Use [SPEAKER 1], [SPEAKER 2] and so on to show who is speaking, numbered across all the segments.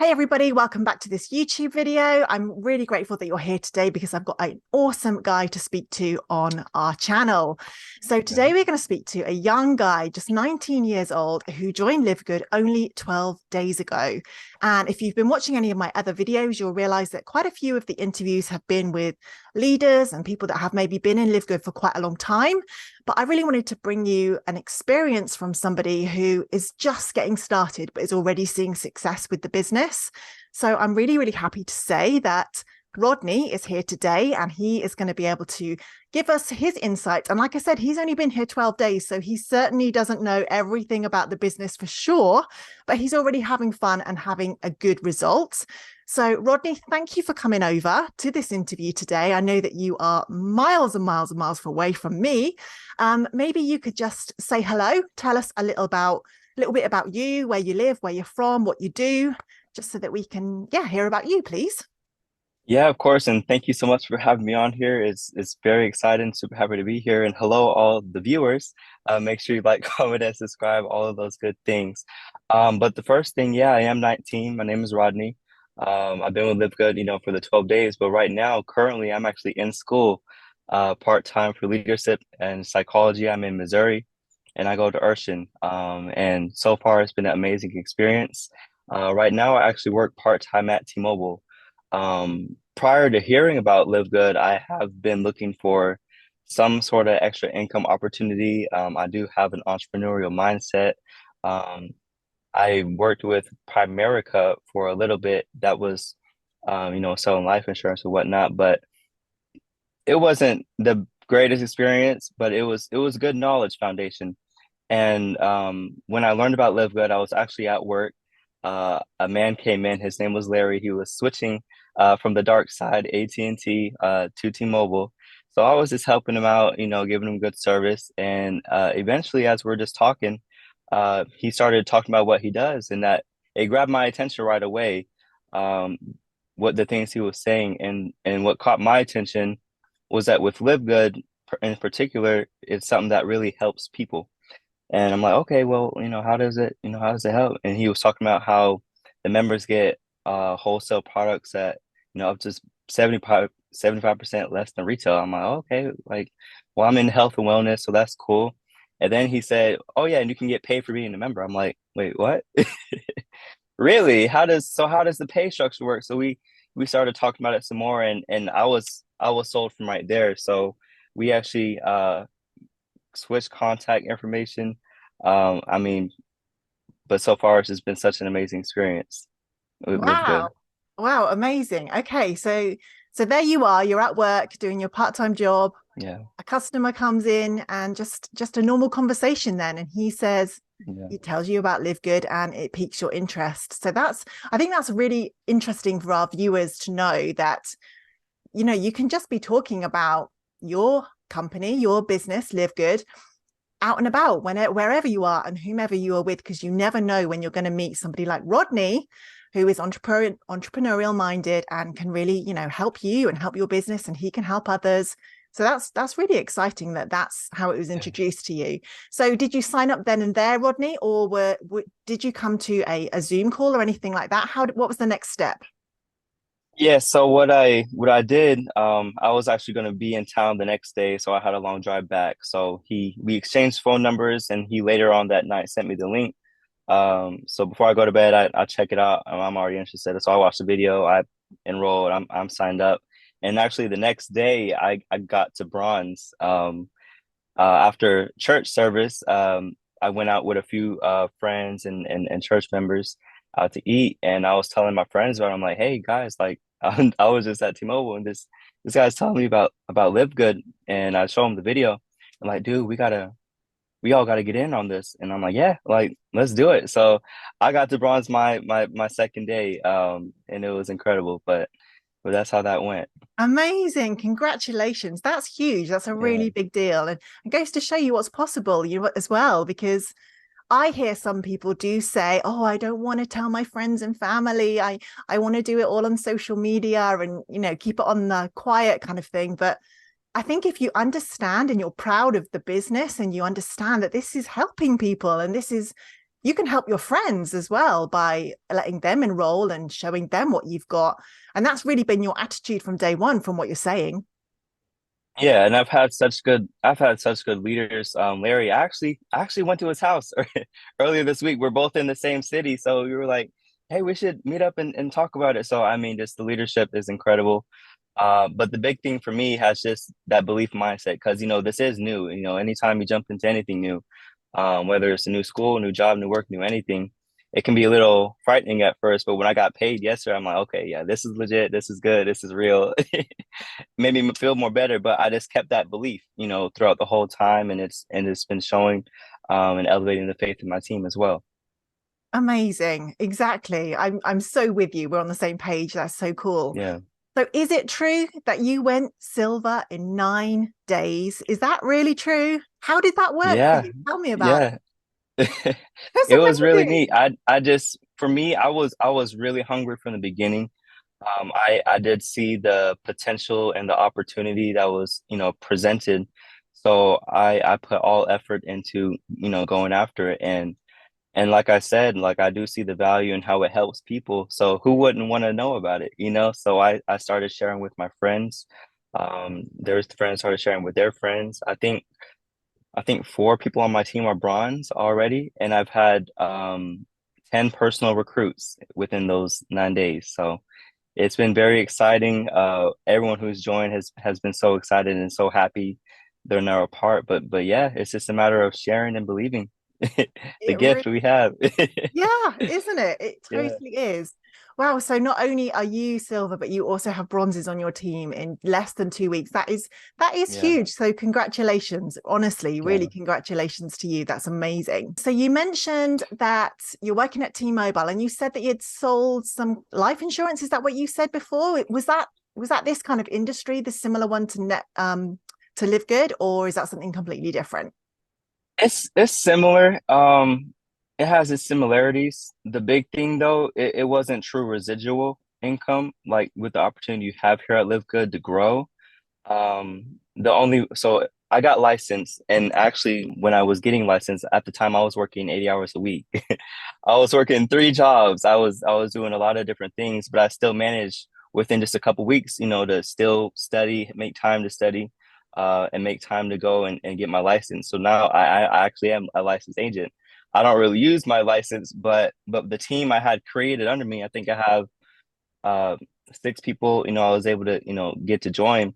[SPEAKER 1] Hey everybody, welcome back to this YouTube video. I'm really grateful that you're here today because I've got an awesome guy to speak to on our channel. So today we're going to speak to a young guy, just 19 years old, who joined Livegood only 12 days ago. And if you've been watching any of my other videos, you'll realize that quite a few of the interviews have been with leaders and people that have maybe been in Livegood for quite a long time. But I really wanted to bring you an experience from somebody who is just getting started, but is already seeing success with the business. So I'm really, really happy to say that Rodney is here today and he is going to be able to give us his insights. And like I said, he's only been here 12 days, so he certainly doesn't know everything about the business for sure, but he's already having fun and having a good result. So Rodney, thank you for coming over to this interview today. I know that you are miles and miles and miles away from me. Maybe you could just say hello, tell us a little bit about you, where you live, where you're from, what you do, just so that we can, hear about you, please.
[SPEAKER 2] Yeah, of course, and thank you so much for having me on here. It's very exciting, super happy to be here. And hello, all the viewers. Make sure you like, comment, and subscribe, all of those good things. But the first thing, yeah, I am 19. My name is Rodney. I've been with Livegood, for the 12 days, but right now, currently, I'm actually in school, part-time for leadership and psychology. I'm in Missouri, and I go to Urshan. And so far, it's been an amazing experience. Right now, I actually work part-time at T-Mobile. Prior to hearing about Live Good, I have been looking for some sort of extra income opportunity. I do have an entrepreneurial mindset. Um, I worked with Primerica for a little bit. That was, selling life insurance and whatnot, but it wasn't the greatest experience, but it was good knowledge foundation. And when I learned about Live Good, I was actually at work. A man came in. His name was Larry. He was switching from the dark side, AT&T, to T-Mobile. So I was just helping him out, giving him good service. And eventually, as we're just talking, he started talking about what he does, and that it grabbed my attention right away. Um, what the things he was saying, and what caught my attention was that with Live Good in particular, it's something that really helps people. And I'm like, okay, well, how does it help? And he was talking about how the members get wholesale products at, up to 75% less than retail. I'm like, okay, like, well, I'm in health and wellness, so that's cool. And then he said, oh yeah, and you can get paid for being a member. I'm like, wait, what? Really? How does the pay structure work? So we started talking about it some more, and I was sold from right there. So we actually switch contact information. I mean, but so far it's just been such an amazing experience with Live Good.
[SPEAKER 1] Wow. Wow, amazing. Okay, so there you are, you're at work doing your part-time job.
[SPEAKER 2] Yeah,
[SPEAKER 1] A customer comes in and just a normal conversation then, and
[SPEAKER 2] yeah,
[SPEAKER 1] he tells you about Live Good and it piques your interest. So I think that's really interesting for our viewers to know that, you can just be talking about your company, your business, Live Good, out and about wherever you are and whomever you are with, because you never know when you're going to meet somebody like Rodney, who is entrepreneurial minded and can really, help you and help your business, and he can help others. So that's really exciting that that's how it was
[SPEAKER 2] yeah.
[SPEAKER 1] introduced to you. So did you sign up then and there, Rodney, or did you come to a Zoom call or anything like that? What was the next step?
[SPEAKER 2] Yeah, so what I did, I was actually gonna be in town the next day, so I had a long drive back. So we exchanged phone numbers, and he later on that night sent me the link. So before I go to bed, I check it out. I'm already interested. So I watched the video, I enrolled, I'm signed up. And actually the next day I got to bronze. After church service, I went out with a few friends and church members out to eat, and I was telling my friends about it. I'm like, hey guys, like I was just at T-Mobile, and this guy's telling me about Live Good, and I show him the video. I'm like, dude, we all got to get in on this. And I'm like, yeah, like let's do it. So I got to bronze my second day, and it was incredible. But that's how that went.
[SPEAKER 1] Amazing. Congratulations. That's huge. That's a
[SPEAKER 2] Yeah,
[SPEAKER 1] really big deal. And it goes to show you what's possible, as well, because I hear some people do say, "Oh, I don't want to tell my friends and family. I want to do it all on social media and, keep it on the quiet kind of thing." But I think if you understand and you're proud of the business and you understand that this is helping people and this is you can help your friends as well by letting them enroll and showing them what you've got. And that's really been your attitude from day one, from what you're saying.
[SPEAKER 2] Yeah, and I've had such good leaders. Larry, I actually went to his house earlier this week. We're both in the same city, so we were like, hey, we should meet up and talk about it. So I mean, just the leadership is incredible. But the big thing for me has just that belief mindset because this is new. Anytime you jump into anything new, whether it's a new school, new job, new work, new anything, it can be a little frightening at first. But when I got paid yesterday, I'm like, okay, yeah, this is legit, this is good, this is real. Made me feel more better, but I just kept that belief, throughout the whole time, and it's been showing, and elevating the faith in my team as well.
[SPEAKER 1] Amazing. Exactly. I'm so with you. We're on the same page. That's so cool.
[SPEAKER 2] Yeah,
[SPEAKER 1] So is it true that you went silver in 9 days? Is that really true? How did that work for
[SPEAKER 2] yeah,
[SPEAKER 1] you? Tell me about it.
[SPEAKER 2] yeah.
[SPEAKER 1] That's
[SPEAKER 2] It was really neat.
[SPEAKER 1] amazing.
[SPEAKER 2] I just for me, I was really hungry from the beginning. I did see the potential and the opportunity that was, presented. So I put all effort into, going after it. And like I said, like I do see the value in how it helps people. So who wouldn't want to know about it? So I started sharing with my friends. There's friends started sharing with their friends. I think four people on my team are bronze already, and I've had 10 personal recruits within those 9 days. So it's been very exciting. Everyone who's joined has been so excited and so happy they're now a part. But yeah, it's just a matter of sharing and believing the
[SPEAKER 1] It
[SPEAKER 2] gift
[SPEAKER 1] really,
[SPEAKER 2] we have.
[SPEAKER 1] yeah, isn't it? It
[SPEAKER 2] Yeah,
[SPEAKER 1] totally is. Wow. So not only are you silver, but you also have bronzes on your team in less than 2 weeks. That is
[SPEAKER 2] yeah,
[SPEAKER 1] huge. So congratulations. Honestly, really
[SPEAKER 2] yeah.
[SPEAKER 1] congratulations to you. That's amazing. So you mentioned that you're working at T-Mobile and you said that you'd sold some life insurance. Is that what you said before? Was that this kind of industry, the similar one to Livegood, or is that something completely different?
[SPEAKER 2] It's similar. It has its similarities. The big thing though, it wasn't true residual income, like with the opportunity you have here at Live Good to grow. The only so I got licensed, and actually when I was getting licensed at the time I was working 80 hours a week. I was working three jobs. I was doing a lot of different things, but I still managed within just a couple weeks, to still study, make time to study, and make time to go and get my license. So now I actually am a licensed agent. I don't really use my license, but the team I had created under me, I think I have uh, six people, I was able to, get to join,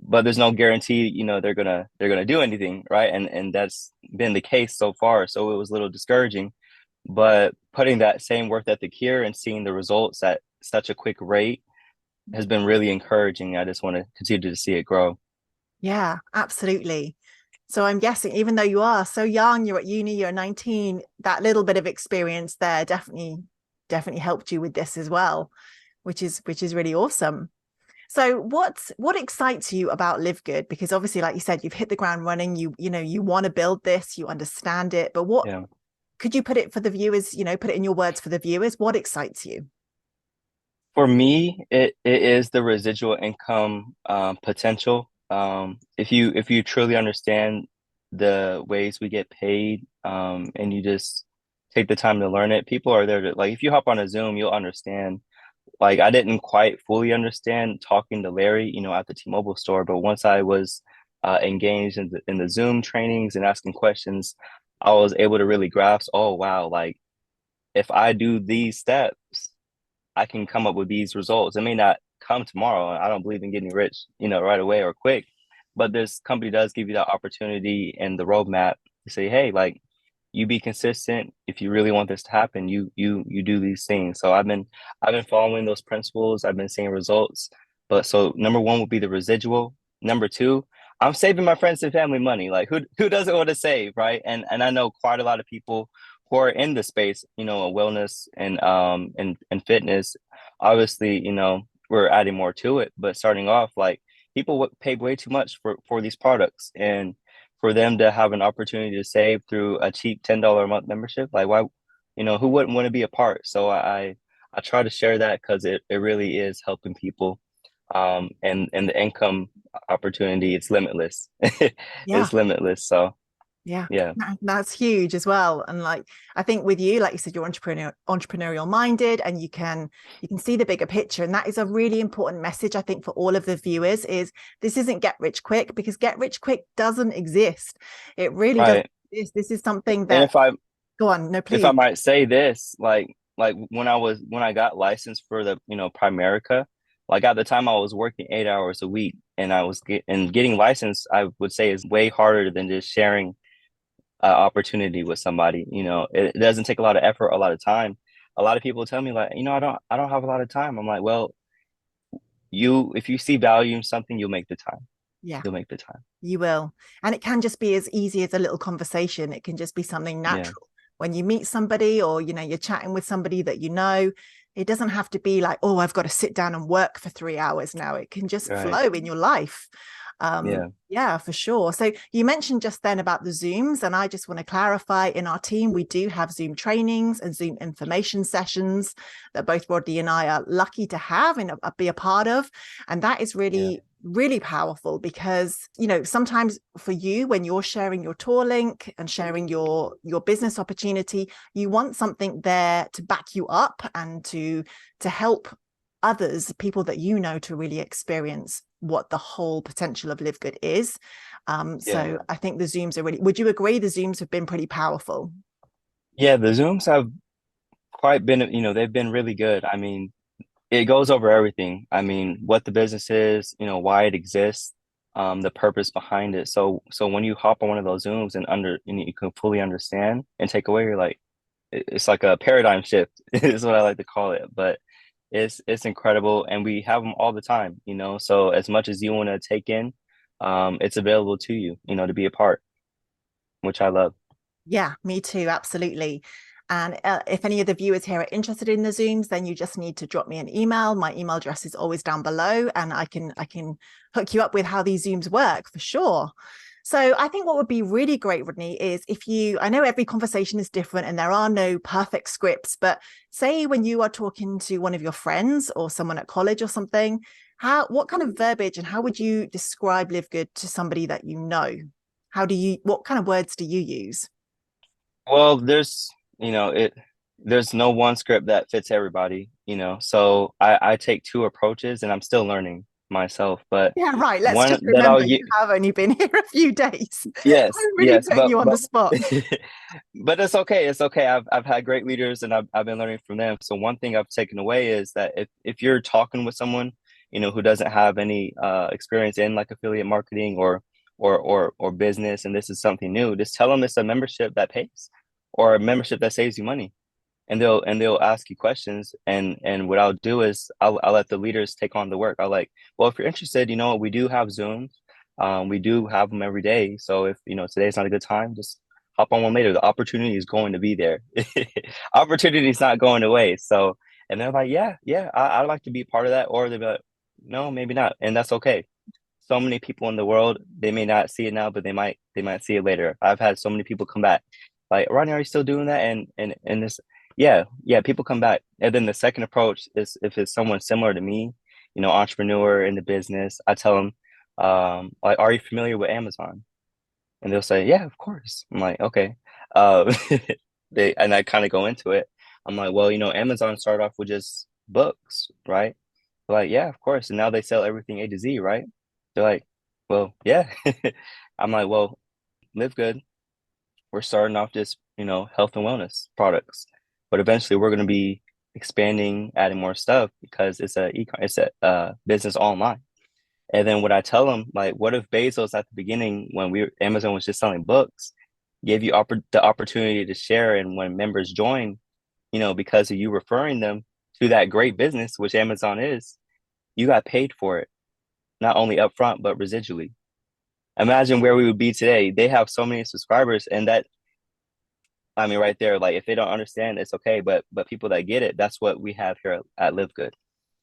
[SPEAKER 2] but there's no guarantee, they're gonna do anything, right? And that's been the case so far. So it was a little discouraging, but putting that same work ethic here and seeing the results at such a quick rate has been really encouraging. I just want to continue to see it grow.
[SPEAKER 1] Yeah, absolutely. So I'm guessing, even though you are so young, you're at uni, you're 19, that little bit of experience there definitely helped you with this as well, which is really awesome. So what excites you about Live Good? Because obviously, like you said, you've hit the ground running. You want to build this, you understand it. But what
[SPEAKER 2] Yeah.
[SPEAKER 1] could you put it for the viewers? Put it in your words for the viewers. What excites you?
[SPEAKER 2] For me, it is the residual income potential. If you truly understand the ways we get paid, and you just take the time to learn it, people are there to like. If you hop on a Zoom, you'll understand. Like I didn't quite fully understand talking to Larry, at the T-Mobile store, but once I was engaged in the Zoom trainings and asking questions, I was able to really grasp. Oh wow, like if I do these steps. I can come up with these results. It may not come tomorrow. I don't believe in getting rich, right away or quick. But this company does give you that opportunity and the roadmap to say, hey, like you be consistent. If you really want this to happen, you do these things. So I've been following those principles. I've been seeing results. But so number one would be the residual. Number two, I'm saving my friends and family money. Like who doesn't want to save, right? And I know quite a lot of people who are in the space, wellness and fitness. Obviously, we're adding more to it, but starting off, like people pay way too much for these products, and for them to have an opportunity to save through a cheap $10 a month membership, like why, who wouldn't want to be a part? So I try to share that because it really is helping people. And the income opportunity, it's limitless.
[SPEAKER 1] Yeah.
[SPEAKER 2] It's limitless. So
[SPEAKER 1] Yeah,
[SPEAKER 2] Yeah,
[SPEAKER 1] that's huge as well. And like, I think with you, like you said, you're entrepreneurial minded, and you can see the bigger picture. And that is a really important message, I think, for all of the viewers, is this isn't get rich quick, because get rich quick doesn't exist. It really doesn't
[SPEAKER 2] right.
[SPEAKER 1] exist. This is something
[SPEAKER 2] And
[SPEAKER 1] that, go on, no,
[SPEAKER 2] if I
[SPEAKER 1] please.
[SPEAKER 2] might say this, like when I got licensed for the Primerica, like at the time I was working 8 hours a week, and getting licensed, I would say, is way harder than just sharing opportunity with somebody. It doesn't take a lot of effort, a lot of time. A lot of people tell me, like, I don't have a lot of time. I'm like, well, if you see value in something, you'll make the time.
[SPEAKER 1] Yeah.
[SPEAKER 2] You'll make the time.
[SPEAKER 1] You will. And it can just be as easy as a little conversation. It can just be something
[SPEAKER 2] Yeah,
[SPEAKER 1] natural. When you meet somebody, or, you're chatting with somebody that you know, it doesn't have to be like, oh, I've got to sit down and work for 3 hours now. It can just
[SPEAKER 2] right.
[SPEAKER 1] flow in your life.
[SPEAKER 2] Yeah,
[SPEAKER 1] Yeah, for sure. So you mentioned just then about the Zooms, and I just want to clarify, in our team, we do have Zoom trainings and Zoom information sessions that both Rodney and I are lucky to have and be a part of. And that is
[SPEAKER 2] yeah,
[SPEAKER 1] really powerful, because sometimes for you, when you're sharing your tour link and sharing your business opportunity, you want something there to back you up and to help others, people that to really experience what the whole potential of Livegood is.
[SPEAKER 2] yeah.
[SPEAKER 1] So I think the Zooms are really, would you agree the Zooms have been pretty powerful?
[SPEAKER 2] Yeah, the Zooms have quite been, they've been really good. I mean, it goes over everything. I mean, what the business is, why it exists, the purpose behind it. So when you hop on one of those Zooms and you can fully understand and take away, you're like, it's like a paradigm shift, is what I like to call it. But it's incredible, and we have them all the time. So as much as you want to take in, it's available to you, to be a part, which I love.
[SPEAKER 1] Yeah, me too, absolutely. And if any of the viewers here are interested in the Zooms, then you just need to drop me an email. My email address is always down below, and I can hook you up with how these Zooms work for sure. So I think what would be really great, Rodney, is if I know every conversation is different and there are no perfect scripts, but say when you are talking to one of your friends or someone at college or something, what kind of verbiage and how would you describe Live Good to somebody that you know? What kind of words do you use?
[SPEAKER 2] Well, there's no one script that fits everybody. So I take two approaches, and I'm still learning myself. But
[SPEAKER 1] Yeah, right. Let's
[SPEAKER 2] one
[SPEAKER 1] just
[SPEAKER 2] that I'll
[SPEAKER 1] remember you
[SPEAKER 2] get,
[SPEAKER 1] have only been here a few days.
[SPEAKER 2] yes,
[SPEAKER 1] I'm really
[SPEAKER 2] yes,
[SPEAKER 1] putting you on the spot.
[SPEAKER 2] but it's okay. It's okay. I've had great leaders, and I've been learning from them. So one thing I've taken away is that if you're talking with someone, who doesn't have any experience in like affiliate marketing or business, and this is something new, just tell them it's a membership that pays or a membership that saves you money, and they'll ask you questions, and what I'll do is I'll let the leaders take on the work. I'll like, well, if you're interested, we do have Zooms. We do have them every day. So if today's not a good time, just hop on one later. The opportunity is going to be there. Opportunity is not going away. So, and they're like, yeah, yeah, I'd like to be part of that. Or they'll be like, no, maybe not, and that's okay. So many people in the world, they may not see it now, but they might see it later. I've had so many people come back, like, Rodney, are you still doing that? And this, yeah, yeah, people come back. And then the second approach is, if it's someone similar to me, entrepreneur in the business, I tell them, like, are you familiar with Amazon? And they'll say, yeah, of course. I'm like, okay. Uh, and I kind of go into it. I'm like, well, Amazon started off with just books, right? They're like, yeah, of course. And now they sell everything A to Z, right? They're like, well, yeah. I'm like, well, live good. We're starting off just, health and wellness products, but eventually we're going to be expanding, adding more stuff, because it's a business online. And then what I tell them, like, what if Bezos at the beginning, when Amazon was just selling books, gave you the opportunity to share, and when members join, because of you referring them to that great business, which Amazon is, you got paid for it, not only upfront but residually. Imagine where we would be today. They have so many subscribers, and that, I mean, right there, like, if they don't understand, it's okay. But people that get it, that's what we have here at Live Good.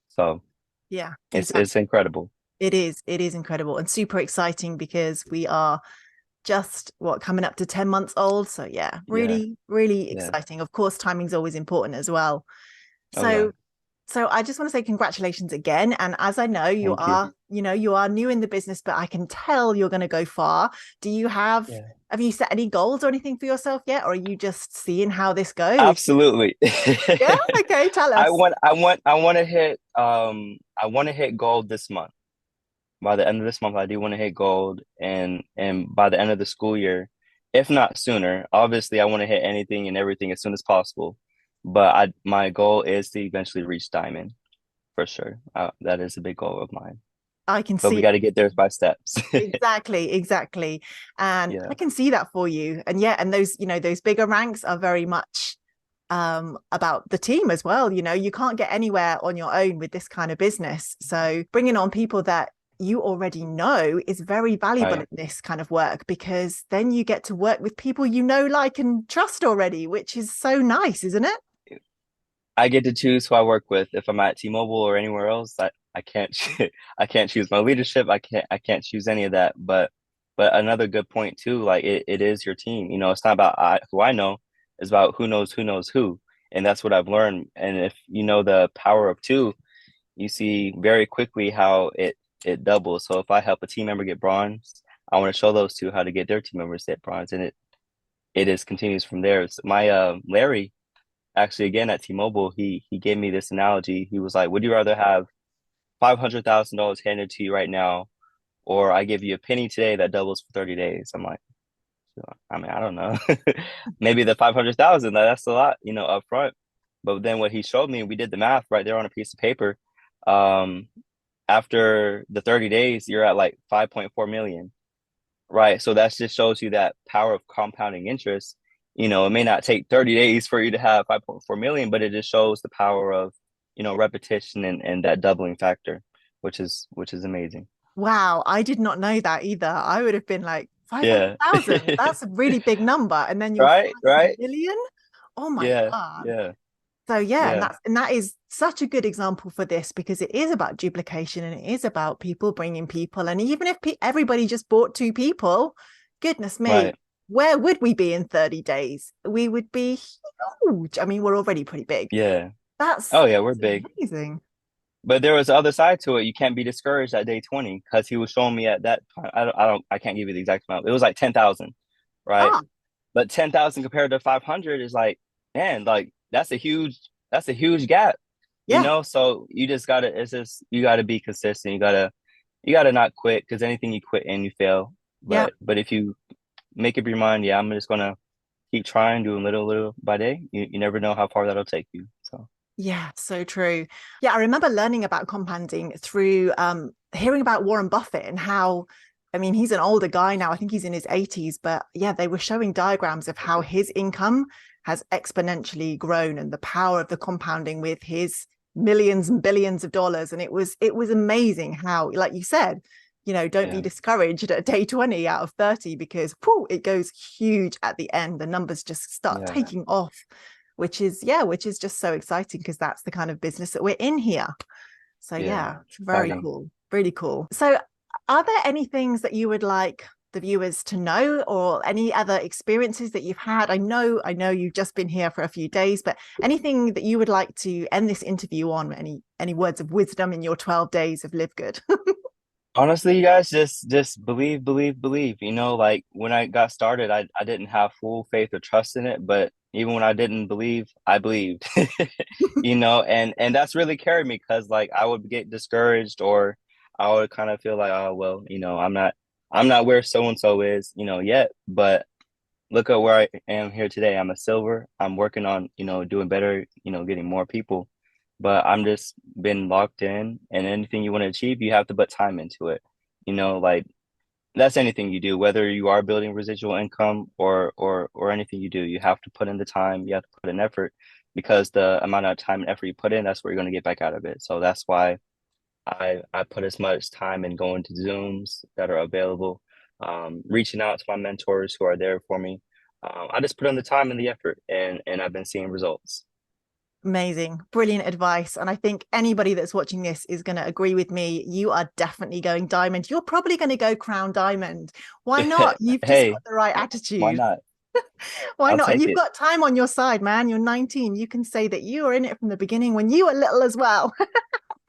[SPEAKER 2] So
[SPEAKER 1] Yeah, exactly.
[SPEAKER 2] it's incredible.
[SPEAKER 1] It is incredible and super exciting, because we are just coming up to 10 months old. So yeah,
[SPEAKER 2] Yeah,
[SPEAKER 1] really
[SPEAKER 2] yeah.
[SPEAKER 1] exciting. Of course, timing's always important as well.
[SPEAKER 2] Oh yeah.
[SPEAKER 1] So So I just want to say congratulations again. And as I know, you
[SPEAKER 2] Thank you.
[SPEAKER 1] you are new in the business, but I can tell you're going to go far. Do you
[SPEAKER 2] Yeah.
[SPEAKER 1] have you set any goals or anything for yourself yet? Or are you just seeing how this goes?
[SPEAKER 2] Absolutely.
[SPEAKER 1] Yeah. Okay. Tell us.
[SPEAKER 2] I want to hit gold this month. By the end of this month, I do want to hit gold, and by the end of the school year, if not sooner, obviously I want to hit anything and everything as soon as possible. But my goal is to eventually reach diamond for sure. That is a big goal of mine.
[SPEAKER 1] I can
[SPEAKER 2] But we
[SPEAKER 1] see
[SPEAKER 2] got to get there by steps.
[SPEAKER 1] exactly. And
[SPEAKER 2] Yeah,
[SPEAKER 1] I can see that for you. And yeah, and those bigger ranks are very much about the team as well. You can't get anywhere on your own with this kind of business. So bringing on people that you already know is very valuable
[SPEAKER 2] right.
[SPEAKER 1] in this kind of work, because then you get to work with people like and trust already, which is so nice, isn't it?
[SPEAKER 2] I get to choose who I work with. If I'm at T-Mobile or anywhere else, I can't I can't choose my leadership. I can't choose any of that. But another good point too, like it is your team. It's not about who I know, it's about who knows who. And that's what I've learned. And if you know the power of two, you see very quickly how it doubles. So if I help a team member get bronze, I want to show those two how to get their team members to get bronze. And it is continues from there. My Larry, actually, again at T-Mobile, he gave me this analogy. He was like, "Would you rather have $500,000 handed to you right now, or I give you a penny today that doubles for 30 days?" I'm like, I mean, I don't know. Maybe the 500,000, that's a lot, up front. But then what he showed me, we did the math right there on a piece of paper. Um, After the 30 days, you're at like 5.4 million. Right. So that just shows you that power of compounding interest. It may not take 30 days for you to have 5.4 million, but it just shows the power of, repetition and that doubling factor, which is amazing.
[SPEAKER 1] Wow, I did not know that either. I would have been like
[SPEAKER 2] Yeah.
[SPEAKER 1] 500,000. That's a really big number. And then you're
[SPEAKER 2] Right, right.
[SPEAKER 1] 5 million. Oh my
[SPEAKER 2] Yeah,
[SPEAKER 1] God.
[SPEAKER 2] yeah,
[SPEAKER 1] So yeah, and
[SPEAKER 2] yeah.
[SPEAKER 1] that is such a good example for this, because it is about duplication and it is about people bringing people. And even if everybody just bought two people, goodness me,
[SPEAKER 2] Right.
[SPEAKER 1] where would we be in 30 days? We would be huge. I mean, we're already pretty big.
[SPEAKER 2] Yeah.
[SPEAKER 1] That's,
[SPEAKER 2] Oh yeah, we're
[SPEAKER 1] that's
[SPEAKER 2] big.
[SPEAKER 1] amazing.
[SPEAKER 2] But there was the other side to it. You can't be discouraged at day 20 because he was showing me at that time. I can't give you the exact amount. It was like 10,000, right?
[SPEAKER 1] Ah,
[SPEAKER 2] But 10,000 compared to 500 is like, man, like that's a huge gap,
[SPEAKER 1] yeah,
[SPEAKER 2] So you just gotta, it's just, you gotta be consistent. You gotta not quit, because anything you quit and you fail.
[SPEAKER 1] yeah.
[SPEAKER 2] But if you make up your mind, yeah, I'm just gonna keep trying, doing little by day. You never know how far that'll take you. So
[SPEAKER 1] Yeah, so true. Yeah, I remember learning about compounding through hearing about Warren Buffett and how, I mean, he's an older guy now. I think he's in his 80s, but yeah, they were showing diagrams of how his income has exponentially grown and the power of the compounding with his millions and billions of dollars. And it was amazing how, like you said, don't be
[SPEAKER 2] yeah,
[SPEAKER 1] discouraged at day 20 out of 30, because whew, it goes huge at the end. The numbers just start
[SPEAKER 2] yeah,
[SPEAKER 1] taking off, which is just so exciting, because that's the kind of business that we're in here. So
[SPEAKER 2] yeah.
[SPEAKER 1] yeah, very
[SPEAKER 2] Exciting.
[SPEAKER 1] cool, really cool. So are there any things that you would like the viewers to know, or any other experiences that you've had? I know you've just been here for a few days, but anything that you would like to end this interview on, any words of wisdom in your 12 days of Live Good?
[SPEAKER 2] Honestly, you guys just believe, believe, believe. Like when I got started, I didn't have full faith or trust in it, but even when I didn't believe, I believed. And that's really carried me, because like I would get discouraged, or I would kind of feel like, oh well, I'm not where so and so is, yet. But look at where I am here today. I'm a silver. I'm working on, doing better, getting more people. But I'm just been locked in, and anything you want to achieve, you have to put time into it. Like that's anything you do, whether you are building residual income or anything you do, you have to put in the time, you have to put in effort, because the amount of time and effort you put in, that's what you're going to get back out of it. So that's why I put as much time in going to Zooms that are available, reaching out to my mentors who are there for me. I just put in the time and the effort, and I've been seeing results.
[SPEAKER 1] Amazing, brilliant advice. And I think anybody that's watching this is going to agree with me. You are definitely going diamond. You're probably going to go crown diamond. Why not? You've just
[SPEAKER 2] Hey,
[SPEAKER 1] got the right
[SPEAKER 2] why
[SPEAKER 1] attitude.
[SPEAKER 2] not?
[SPEAKER 1] Why
[SPEAKER 2] I'll
[SPEAKER 1] not? And
[SPEAKER 2] take
[SPEAKER 1] you've
[SPEAKER 2] it.
[SPEAKER 1] got time on your side, man. You're 19. You can say that you were in it from the beginning when you were little as well.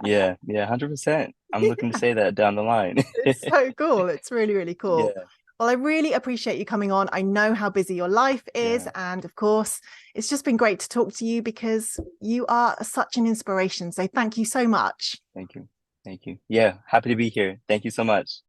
[SPEAKER 2] Yeah, yeah, 100%. I'm looking to say that down the line.
[SPEAKER 1] It's so cool. It's really, really cool.
[SPEAKER 2] Yeah,
[SPEAKER 1] Well, I really appreciate you coming on. I know how busy your life is.
[SPEAKER 2] yeah.
[SPEAKER 1] And of course, it's just been great to talk to you because you are such an inspiration. So thank you so much.
[SPEAKER 2] Thank you. Thank you. Yeah, happy to be here. Thank you so much.